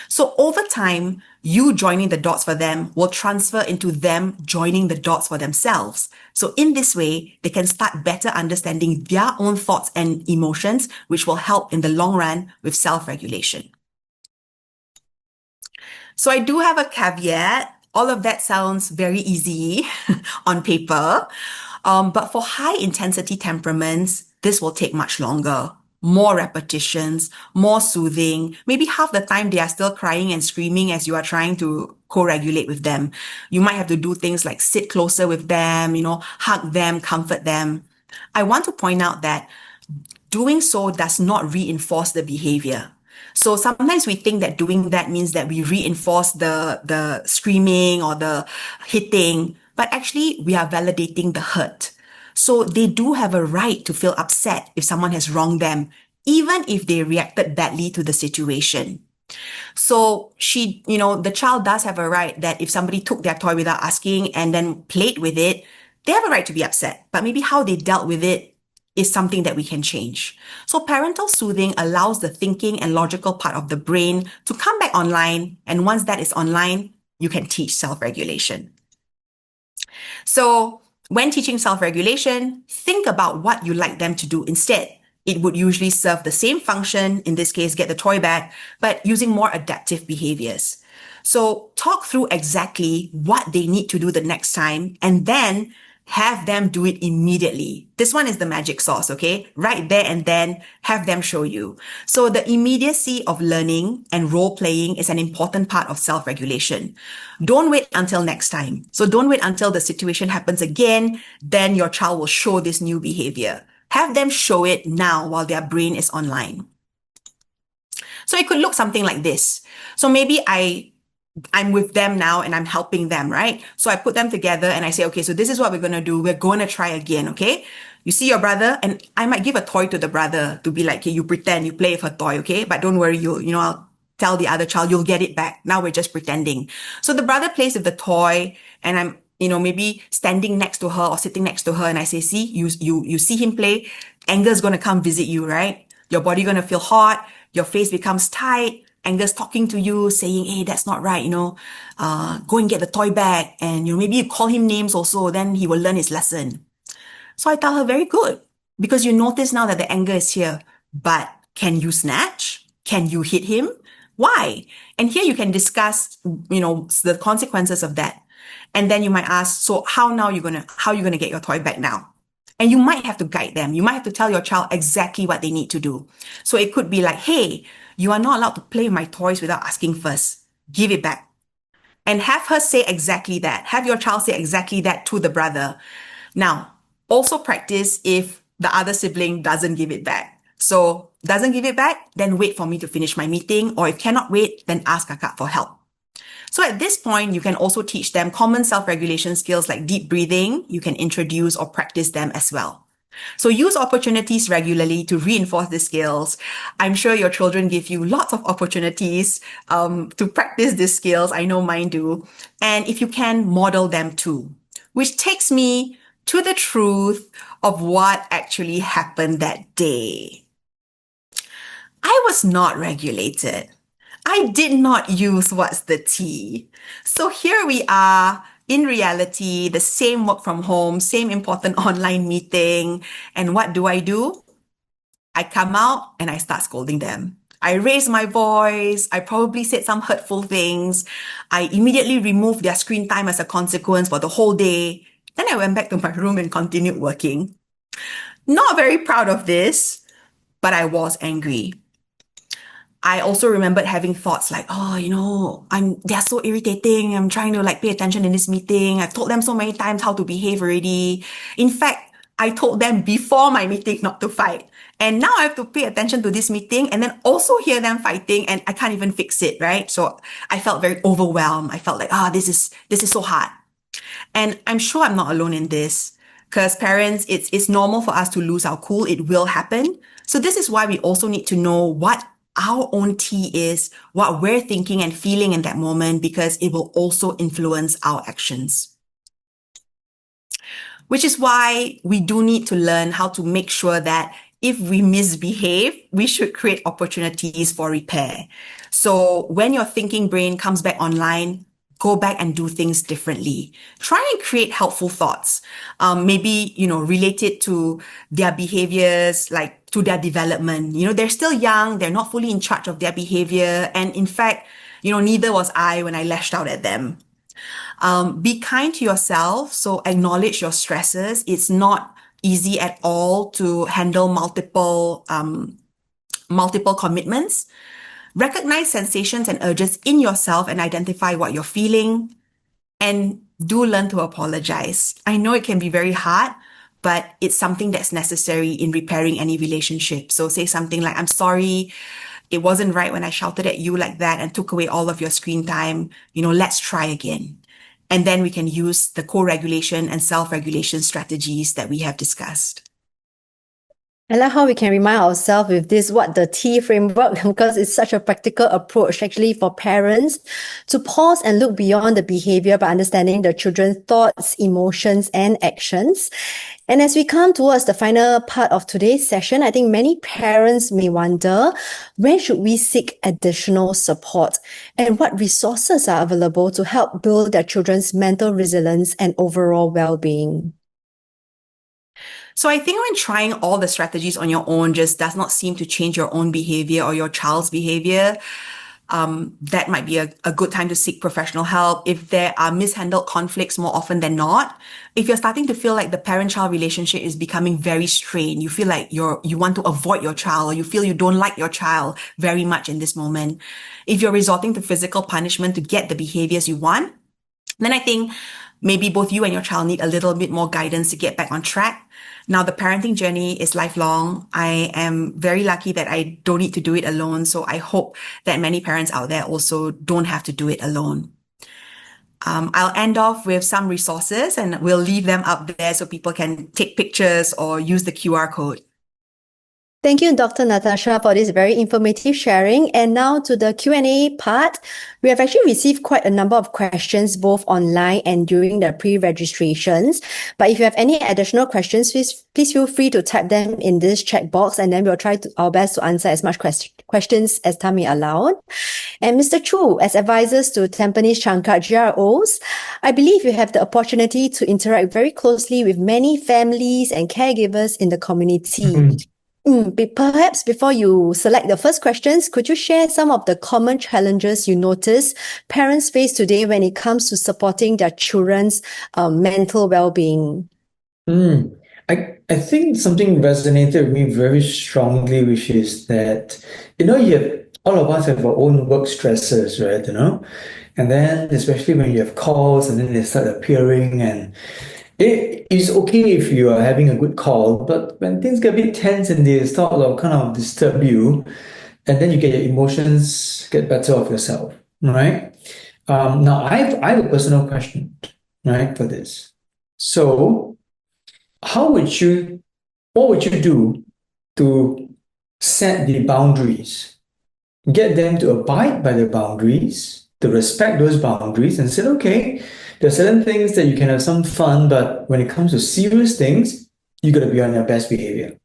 So over time, you joining the dots for them will transfer into them joining the dots for themselves. So in this way, they can start better understanding their own thoughts and emotions, which will help in the long run with self-regulation. So I do have a caveat. All of that sounds very easy on paper, but for high intensity temperaments, this will take much longer. More repetitions, more soothing. Maybe half the time they are still crying and screaming as you are trying to co-regulate with them. You might have to do things like sit closer with them, hug them, comfort them. I want to point out that doing so does not reinforce the behavior. So sometimes we think that doing that means that we reinforce the screaming or the hitting, but actually we are validating the hurt. So they do have a right to feel upset if someone has wronged them, even if they reacted badly to the situation. So the child does have a right that if somebody took their toy without asking and then played with it, they have a right to be upset, but maybe how they dealt with it is something that we can change. So parental soothing allows the thinking and logical part of the brain to come back online. And once that is online, you can teach self-regulation. So when teaching self-regulation, think about what you like them to do instead. It would usually serve the same function, in this case, get the toy back, but using more adaptive behaviors. So talk through exactly what they need to do the next time and then have them do it immediately. This one is the magic sauce, okay? Right there and then have them show you. So the immediacy of learning and role playing is an important part of self-regulation. Don't wait until next time. So don't wait until the situation happens again, then your child will show this new behavior. Have them show it now while their brain is online. So it could look something like this. So maybe I I'm with them now and I'm helping them, right? So I put them together and I say, okay, so this is what we're going to do. We're going to try again, okay? You see your brother, and I might give a toy to the brother to be like, okay, you pretend, you play with a toy, okay? But don't worry, I'll tell the other child, you'll get it back. Now we're just pretending. So the brother plays with the toy and I'm, maybe standing next to her or sitting next to her and I say, see, you see him play, anger is going to come visit you, right? Your body going to feel hot, your face becomes tight, Anger's talking to you, saying, hey, that's not right, go and get the toy back. And, maybe you call him names also, then he will learn his lesson. So I tell her, very good, because you notice now that the anger is here, but can you snatch? Can you hit him? Why? And here you can discuss, the consequences of that. And then you might ask, so how are you going to get your toy back now? And you might have to guide them. You might have to tell your child exactly what they need to do. So it could be like, hey, you are not allowed to play with my toys without asking first. Give it back. And have her say exactly that. Have your child say exactly that to the brother. Now, also practice if the other sibling doesn't give it back. So doesn't give it back, then wait for me to finish my meeting. Or if cannot wait, then ask kakak for help. So at this point, you can also teach them common self-regulation skills like deep breathing. You can introduce or practice them as well. So use opportunities regularly to reinforce the skills. I'm sure your children give you lots of opportunities to practice these skills. I know mine do. And if you can, model them too. Which takes me to the truth of what actually happened that day. I was not regulated. I did not use what's the T. So here we are, in reality, the same work from home, same important online meeting. And what do? I come out and I start scolding them. I raised my voice. I probably said some hurtful things. I immediately removed their screen time as a consequence for the whole day. Then I went back to my room and continued working. Not very proud of this, but I was angry. I also remembered having thoughts like, they're so irritating. I'm trying to pay attention in this meeting. I've told them so many times how to behave already. In fact, I told them before my meeting not to fight. And now I have to pay attention to this meeting and then also hear them fighting and I can't even fix it, right? So I felt very overwhelmed. I felt like, this is so hard. And I'm sure I'm not alone in this. Because parents, it's normal for us to lose our cool. It will happen. So this is why we also need to know what our own T is, what we're thinking and feeling in that moment, because it will also influence our actions. Which is why we do need to learn how to make sure that if we misbehave, we should create opportunities for repair. So when your thinking brain comes back online, go back and do things differently. Try and create helpful thoughts. Maybe, relate it to their behaviors, like to their development. They're still young. They're not fully in charge of their behavior. And in fact, neither was I when I lashed out at them. Be kind to yourself. So acknowledge your stresses. It's not easy at all to handle multiple commitments. Recognize sensations and urges in yourself and identify what you're feeling. And do learn to apologize. I know it can be very hard, but it's something that's necessary in repairing any relationship. So say something like, I'm sorry, it wasn't right when I shouted at you like that and took away all of your screen time. Let's try again. And then we can use the co-regulation and self-regulation strategies that we have discussed. I like how we can remind ourselves with this, what the T framework, because it's such a practical approach actually for parents to pause and look beyond the behavior by understanding the children's thoughts, emotions, and actions. And as we come towards the final part of today's session, I think many parents may wonder, where should we seek additional support and what resources are available to help build their children's mental resilience and overall well-being? So I think when trying all the strategies on your own just does not seem to change your own behavior or your child's behavior, that might be a good time to seek professional help. If there are mishandled conflicts more often than not, if you're starting to feel like the parent-child relationship is becoming very strained, you feel like you want to avoid your child, or you feel you don't like your child very much in this moment, if you're resorting to physical punishment to get the behaviors you want, then I think maybe both you and your child need a little bit more guidance to get back on track. Now, the parenting journey is lifelong. I am very lucky that I don't need to do it alone. So I hope that many parents out there also don't have to do it alone. I'll end off with some resources and we'll leave them up there so people can take pictures or use the QR code. Thank you, Dr. Natasha, for this very informative sharing. And now to the Q&A part. We have actually received quite a number of questions, both online and during the pre-registrations. But if you have any additional questions, please feel free to type them in this chat box, and then we'll try our best to answer as much questions as time may allow. And Mr. Chu, as advisors to Tampines Changkat GROs, I believe you have the opportunity to interact very closely with many families and caregivers in the community. Perhaps before you select the first questions, could you share some of the common challenges you notice parents face today when it comes to supporting their children's mental well-being? I think something resonated with me very strongly, which is that, all of us have our own work stresses, right? And then especially when you have calls and then they start appearing, and it is okay if you are having a good call, but when things get a bit tense and they start to kind of disturb you, and then you get your emotions get better of yourself, right? Now I have a personal question, right, for this. So what would you do to set the boundaries, get them to abide by the boundaries, to respect those boundaries, and say, okay, there are certain things that you can have some fun, but when it comes to serious things, you got to be on your best behavior.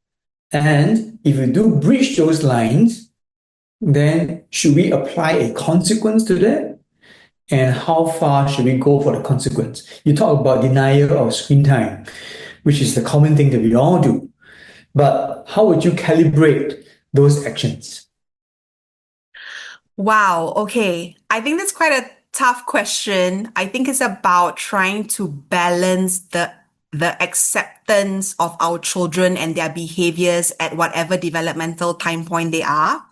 And if you do breach those lines, then should we apply a consequence to that? And how far should we go for the consequence? You talk about denial of screen time, which is the common thing that we all do. But how would you calibrate those actions? Wow. Okay. I think that's quite a tough question. I think it's about trying to balance the acceptance of our children and their behaviors at whatever developmental time point they are,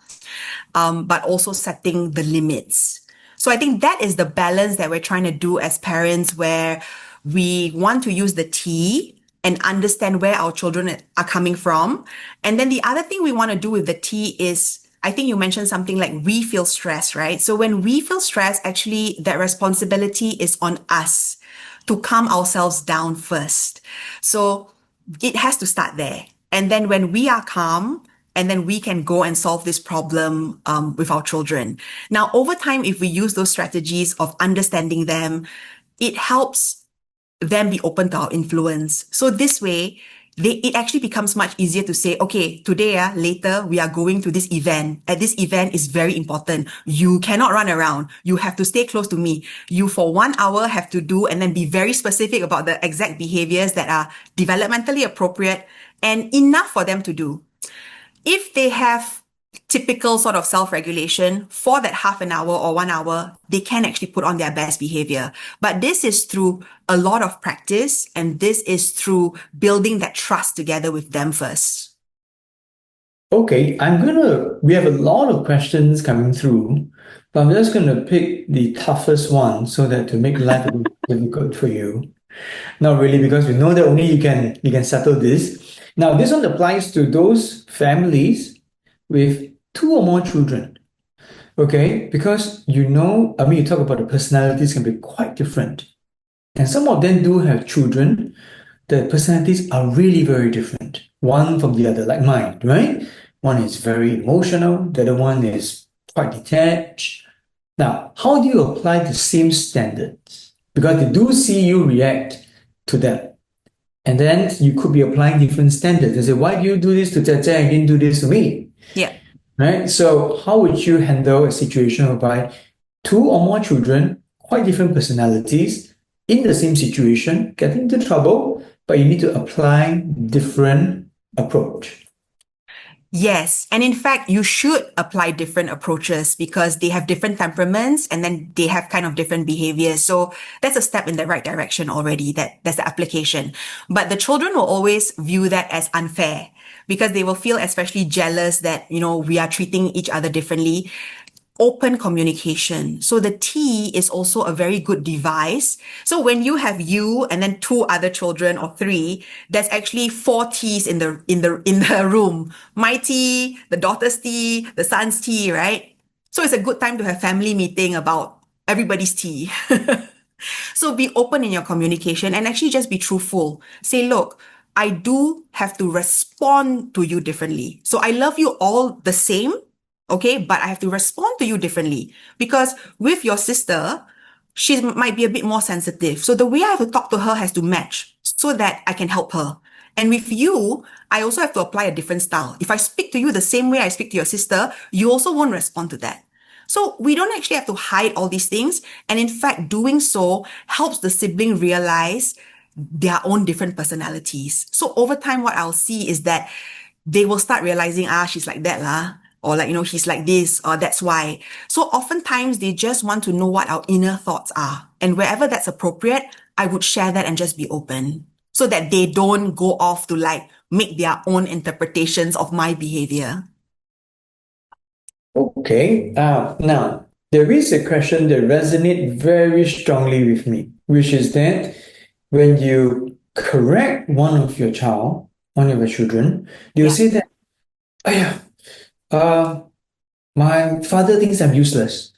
but also setting the limits. So I think that is the balance that we're trying to do as parents, where we want to use the T and understand where our children are coming from. And then the other thing we want to do with the T is, I think you mentioned something like we feel stress, right? So when we feel stress, actually that responsibility is on us to calm ourselves down first. So it has to start there. And then when we are calm, and then we can go and solve this problem with our children. Now, over time, if we use those strategies of understanding them, it helps them be open to our influence. So this way, it actually becomes much easier to say, okay, today, later, we are going to this event. At this event is very important. You cannot run around. You have to stay close to me. You, for 1 hour, have to do and then be very specific about the exact behaviors that are developmentally appropriate and enough for them to do. If they have typical sort of self-regulation for that half an hour or 1 hour, they can actually put on their best behavior. But this is through a lot of practice, and this is through building that trust together with them first. Okay, we have a lot of questions coming through, but I'm just gonna pick the toughest one so that to make life a bit difficult for you. Not really, because we know that only you can settle this. Now, this one applies to those families with 2 or more children. Okay, because you talk about the personalities can be quite different. And some of them do have children. The personalities are really very different, one from the other, like mine, right? One is very emotional, the other one is quite detached. Now, how do you apply the same standards? Because they do see you react to them. And then you could be applying different standards. They say, why do you do this to Tete and didn't do this to me? Yeah. Right? So how would you handle a situation whereby 2 or more children, quite different personalities, in the same situation, getting into trouble, but you need to apply different approach? Yes. And in fact, you should apply different approaches because they have different temperaments and then they have kind of different behaviors. So that's a step in the right direction already. That's the application. But the children will always view that as unfair because they will feel especially jealous that, we are treating each other differently. open communication. So the T is also a very good device. So when you have you and then two other children or three, there's actually four T's in the room. My T, the daughter's T, the son's T, right? So it's a good time to have family meeting about everybody's T. So be open in your communication and actually just be truthful. Say, look, I do have to respond to you differently. So I love you all the same, okay? But I have to respond to you differently because with your sister, she might be a bit more sensitive. So the way I have to talk to her has to match so that I can help her. And with you, I also have to apply a different style. If I speak to you the same way I speak to your sister, you also won't respond to that. So we don't actually have to hide all these things. And in fact, doing so helps the sibling realize their own different personalities. So over time, what I'll see is that they will start realizing, she's like that lah. Or like, he's like this, or that's why. So oftentimes they just want to know what our inner thoughts are. And wherever that's appropriate, I would share that and just be open so that they don't go off to like make their own interpretations of my behavior. Okay. Now, there is a question that resonates very strongly with me, which is that when you correct one of your children, you'll Yeah. say that, my father thinks I'm useless.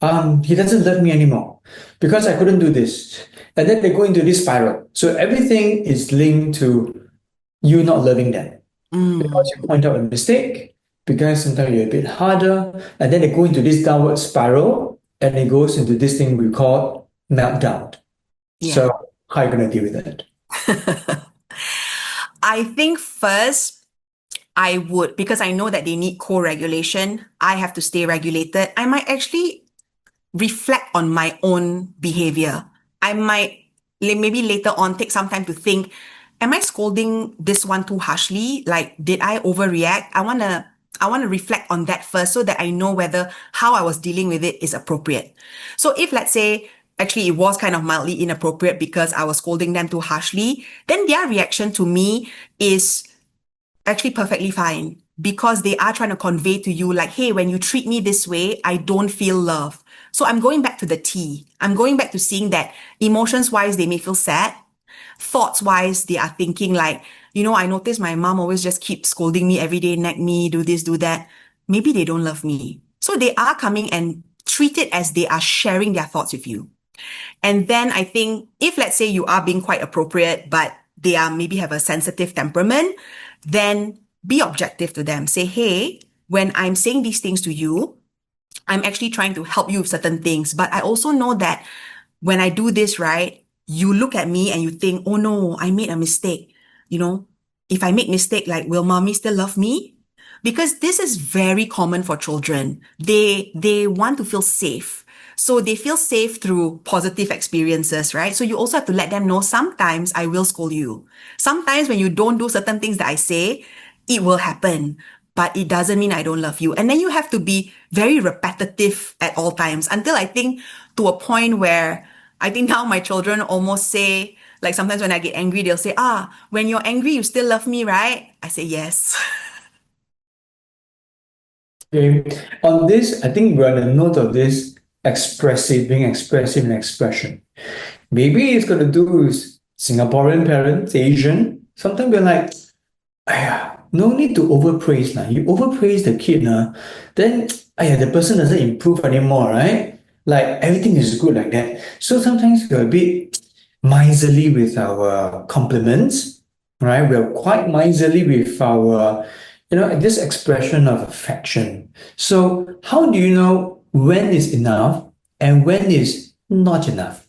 He doesn't love me anymore because I couldn't do this. And then they go into this spiral. So everything is linked to you not loving them. Because you point out a mistake, because sometimes you're a bit harder, and then they go into this downward spiral, and it goes into this thing we call meltdown. Yeah. So how are you going to deal with it? I think first, I would, because I know that they need co-regulation, I have to stay regulated. I might actually reflect on my own behavior. I might maybe later on take some time to think, am I scolding this one too harshly? Like, did I overreact? I want to reflect on that first so that I know whether how I was dealing with it is appropriate. So if let's say actually it was kind of mildly inappropriate because I was scolding them too harshly, then their reaction to me is actually perfectly fine because they are trying to convey to you like, hey, when you treat me this way, I don't feel love. So I'm going back to the T. I'm going back to seeing that emotions wise, they may feel sad. Thoughts wise, they are thinking like, I notice my mom always just keeps scolding me every day, nag me, do this, do that. Maybe they don't love me. So they are coming and treat it as they are sharing their thoughts with you. And then I think if let's say you are being quite appropriate, but they are maybe have a sensitive temperament, then be objective to them. Say, hey, when I'm saying these things to you, I'm actually trying to help you with certain things. But I also know that when I do this, right, you look at me and you think, oh no, I made a mistake. If I make mistake, like, will mommy still love me? Because this is very common for children. They want to feel safe. So they feel safe through positive experiences, right? So you also have to let them know sometimes I will scold you. Sometimes when you don't do certain things that I say, it will happen, but it doesn't mean I don't love you. And then you have to be very repetitive at all times until I think to a point where I think now my children almost say, like sometimes when I get angry, they'll say, when you're angry, you still love me, right? I say, yes. Okay. On this, I think we're on the note of this being expressive in expression. Maybe it's got to do with Singaporean parents, Asian. Sometimes we're like, no need to overpraise. You overpraise the kid, then the person doesn't improve anymore, right? Like everything is good like that. So sometimes we're a bit miserly with our compliments, right? We're quite miserly with our, this expression of affection. So how do you know when is enough and when is not enough?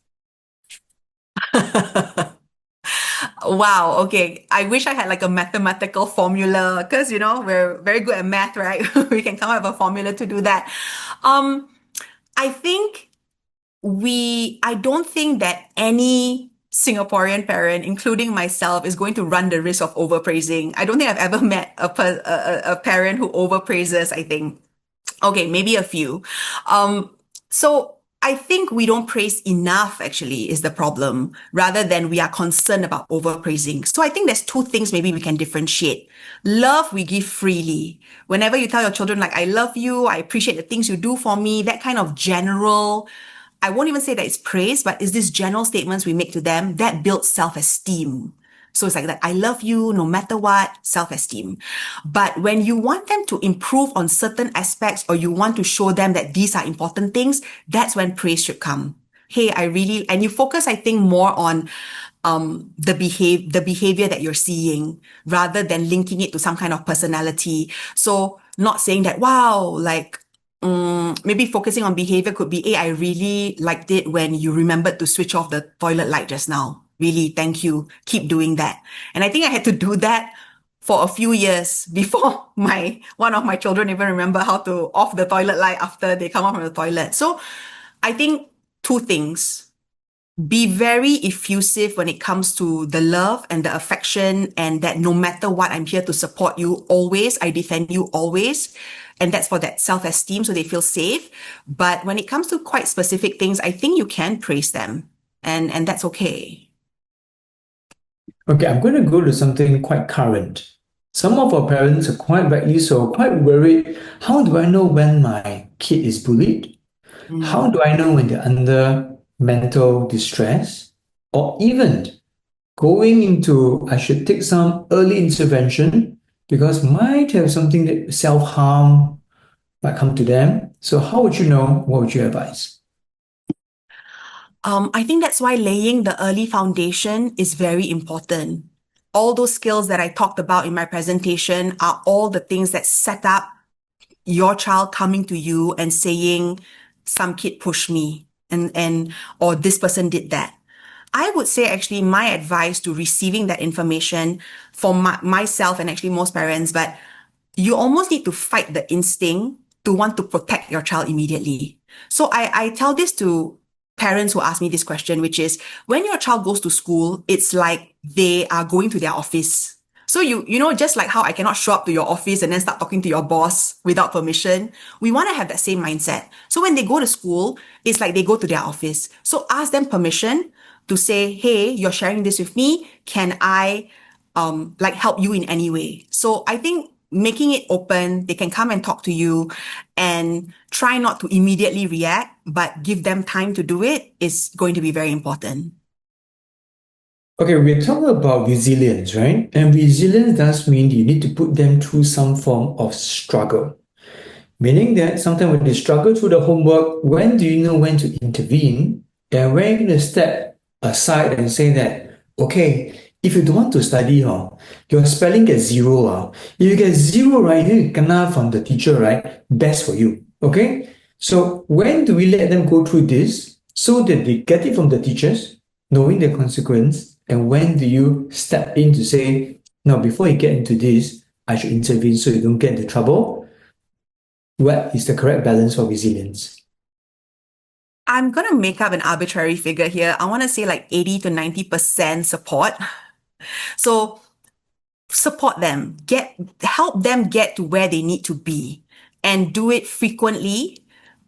Wow. Okay. I wish I had like a mathematical formula because, we're very good at math, right? We can come up with a formula to do that. I think I don't think that any Singaporean parent, including myself, is going to run the risk of overpraising. I don't think I've ever met a parent who overpraises, I think. Okay, maybe a few. So I think we don't praise enough, actually, is the problem, rather than we are concerned about overpraising. So I think there's two things maybe we can differentiate. Love, we give freely. Whenever you tell your children, like, I love you, I appreciate the things you do for me, that kind of general, I won't even say that it's praise, but it's these general statements we make to them that build self-esteem. So it's like that, I love you no matter what, self-esteem. But when you want them to improve on certain aspects or you want to show them that these are important things, that's when praise should come. Hey, and you focus, I think, more on the behavior that you're seeing rather than linking it to some kind of personality. So not saying that, wow, like, maybe focusing on behavior could be, hey, I really liked it when you remembered to switch off the toilet light just now. Really, thank you. Keep doing that. And I think I had to do that for a few years before one of my children even remember how to off the toilet light after they come out from the toilet. So I think two things. Be very effusive when it comes to the love and the affection, and that no matter what, I'm here to support you always. I defend you always. And that's for that self-esteem, so they feel safe. But when it comes to quite specific things, I think you can praise them, and that's okay. Okay, I'm going to go to something quite current. Some of our parents are quite rightly so, quite worried. How do I know when my kid is bullied? How do I know when they're under mental distress? Or even going into, I should take some early intervention because might have something that self-harm might come to them. So how would you know? What would you advise? I think that's why laying the early foundation is very important. All those skills that I talked about in my presentation are all the things that set up your child coming to you and saying, some kid pushed me or this person did that. I would say actually my advice to receiving that information for myself and actually most parents, but you almost need to fight the instinct to want to protect your child immediately. So I tell this to parents who ask me this question, which is when your child goes to school, it's like they are going to their office. So you know, just like how I cannot show up to your office and then start talking to your boss without permission, we want to have that same mindset. So when they go to school, it's like they go to their office. So ask them permission to say, hey, you're sharing this with me. Can I like help you in any way? So I think making it open, they can come and talk to you and try not to immediately react, but give them time to do it is going to be very important. Okay, we're talking about resilience, right? And resilience does mean you need to put them through some form of struggle. Meaning that sometimes when they struggle through the homework, when do you know when to intervene? And when you're going to step aside and say that, okay, if you don't want to study, your spelling gets zero. If you get zero, right, you kena from the teacher, right? Best for you, okay? So when do we let them go through this so that they get it from the teachers, knowing the consequence? And when do you step in to say, no, before you get into this, I should intervene so you don't get into trouble? What is the correct balance for resilience? I'm going to make up an arbitrary figure here. I want to say like 80 to 90% support. So support them, help them get to where they need to be and do it frequently.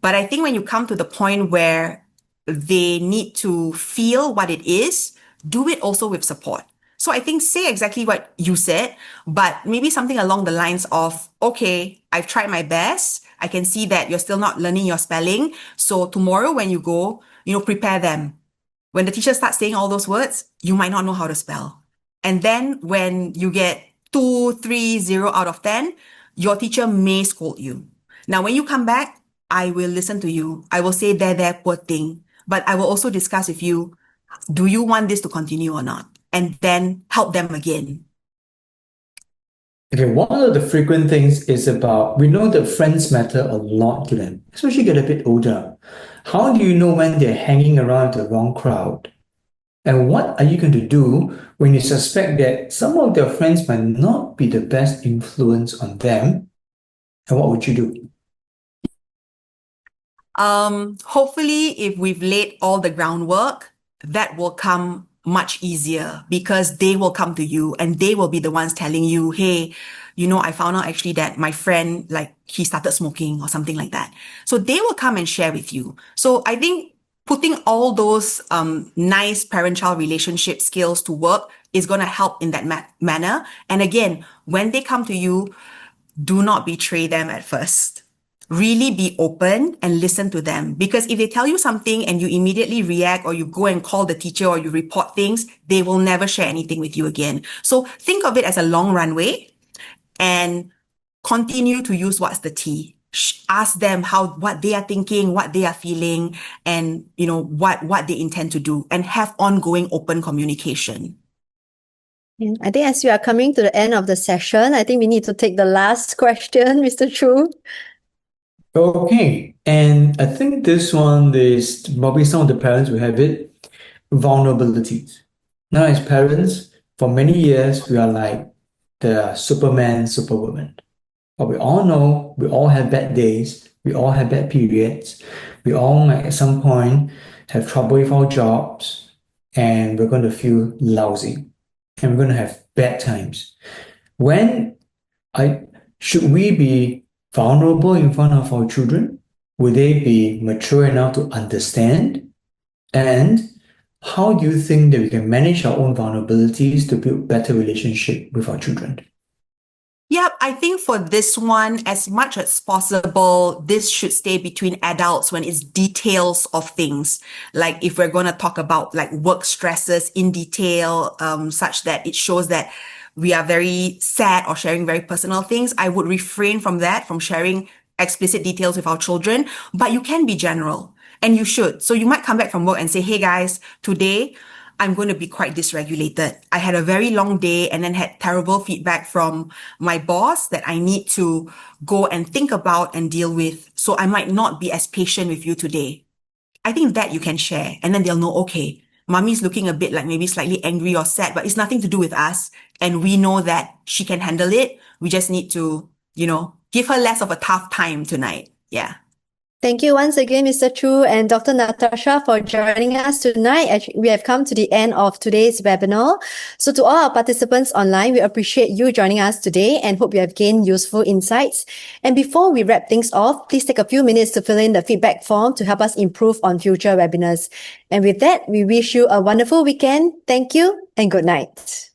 But I think when you come to the point where they need to feel what it is, do it also with support. So I think say exactly what you said, but maybe something along the lines of, okay, I've tried my best. I can see that you're still not learning your spelling. So tomorrow when you go, prepare them. When the teacher starts saying all those words, you might not know how to spell. And then when you get 2, 3, 0 out of 10, your teacher may scold you. Now, when you come back, I will listen to you. I will say, there, poor thing. But I will also discuss with you, do you want this to continue or not? And then help them again. Okay, one of the frequent things is about, we know that friends matter a lot to them, especially get a bit older. How do you know when they're hanging around the wrong crowd? And what are you going to do when you suspect that some of their friends might not be the best influence on them? And what would you do? Hopefully, if we've laid all the groundwork, that will come much easier because they will come to you and they will be the ones telling you, hey, I found out actually that my friend, like, he started smoking or something like that. So they will come and share with you. So I think putting all those nice parent-child relationship skills to work is going to help in that manner. And again, when they come to you, do not betray them at first. Really be open and listen to them. Because if they tell you something and you immediately react or you go and call the teacher or you report things, they will never share anything with you again. So think of it as a long runway and continue to use what's the T. Ask them what they are thinking, what they are feeling, and what they intend to do, and have ongoing open communication. I think as we are coming to the end of the session, I think we need to take the last question, Mr. Chu. Okay, and I think this one is probably some of the parents will have it, vulnerabilities. Now, as parents, for many years, we are like the Superman, Superwoman. But we all know we all have bad days, we all have bad periods, we all might at some point have trouble with our jobs, and we're going to feel lousy, and we're going to have bad times. When should we be vulnerable in front of our children? Will they be mature enough to understand? And how do you think that we can manage our own vulnerabilities to build better relationship with our children? Yep, I think for this one, as much as possible, this should stay between adults when it's details of things. Like if we're going to talk about like work stresses in detail, such that it shows that we are very sad or sharing very personal things, I would refrain from that, from sharing explicit details with our children. But you can be general, and you should. So you might come back from work and say, hey guys, today I'm going to be quite dysregulated. I had a very long day and then had terrible feedback from my boss that I need to go and think about and deal with. So I might not be as patient with you today. I think that you can share, and then they'll know, okay, mommy's looking a bit like maybe slightly angry or sad, but it's nothing to do with us. And we know that she can handle it. We just need to, give her less of a tough time tonight. Yeah. Thank you once again, Mr. Chu and Dr. Natasha, for joining us tonight. We have come to the end of today's webinar. So to all our participants online, we appreciate you joining us today and hope you have gained useful insights. And before we wrap things off, please take a few minutes to fill in the feedback form to help us improve on future webinars. And with that, we wish you a wonderful weekend. Thank you and good night.